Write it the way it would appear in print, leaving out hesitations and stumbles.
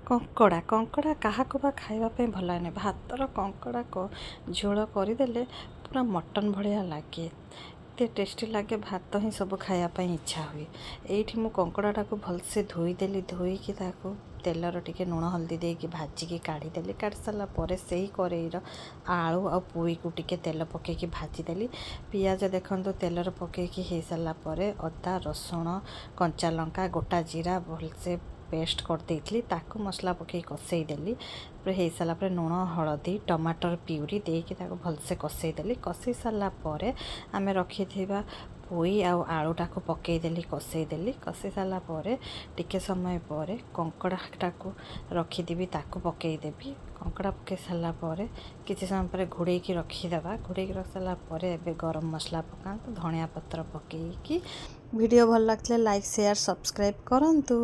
କଙ୍କଡ଼ା କଙ୍କଡ଼ା କାହାକୁ ବା ଖାଇବା ପାଇଁ ଭଲ ଲାଗେନି। ଭାତର କଙ୍କଡ଼ା ଝୋଳ କରିଦେଲେ ପୁରା ମଟନ୍ ଭଳିଆ ଲାଗେ, ଏତେ ଟେଷ୍ଟି ଲାଗେ। ଭାତ ହିଁ ସବୁ ଖାଇବା ପାଇଁ ଇଚ୍ଛା ହୁଏ। ଏଇଠି ମୁଁ କଙ୍କଡ଼ାଟାକୁ ଭଲସେ ଧୋଇଦେଲି। ଧୋଇକି ତାକୁ ତେଲର ଟିକେ ଲୁଣ ହଳଦୀ ଦେଇକି ଭାଜିକି କାଢ଼ିଦେଲି। କାଢ଼ି ସାରିଲା ପରେ ସେଇ କରେଇର ଆଳୁ ଆଉ ପୋଇକୁ ଟିକେ ତେଲ ପକେଇକି ଭାଜିଦେଲି। ପିଆଜ ଦେଖନ୍ତୁ ତେଲରେ ପକେଇକି ହେଇସାରିଲା ପରେ ଅଦା ରସୁଣ କଞ୍ଚା ଲଙ୍କା ଗୋଟା ଜିରା ଭଲସେ ପେଷ୍ଟ କରିଦେଇଥିଲି, ତାକୁ ମସଲା ପକେଇ କଷେଇଦେଲି। ତାପରେ ହେଇସାରିଲା ପରେ ଲୁଣ ହଳଦୀ ଟମାଟର ପିଉରି ଦେଇକି ତାକୁ ଭଲସେ କଷେଇଦେଲି। କଷେଇ ସାରିଲା ପରେ ଆମେ ରଖିଥିବା ପୋଇ ଆଉ ଆଳୁଟାକୁ ପକେଇଦେଲି, କଷେଇଦେଲି। କଷେଇ ସାରିଲା ପରେ ଟିକେ ସମୟ ପରେ କଙ୍କଡ଼ାଟାକୁ ରଖିଦେବି, ତାକୁ ପକେଇଦେବି। କଙ୍କଡ଼ା ପକେଇ ସାରିଲା ପରେ କିଛି ସମୟ ପରେ ଘୋଡ଼େଇକି ରଖିଦେବା। ଘୋଡ଼େଇକି ରଖି ସାରିଲା ପରେ ଏବେ ଗରମ ମସଲା ପକାନ୍ତୁ, ଧଣିଆ ପତ୍ର ପକେଇକି। ଭିଡ଼ିଓ ଭଲ ଲାଗିଥିଲେ ଲାଇକ୍ ସେୟାର ସବସ୍କ୍ରାଇବ୍ କରନ୍ତୁ।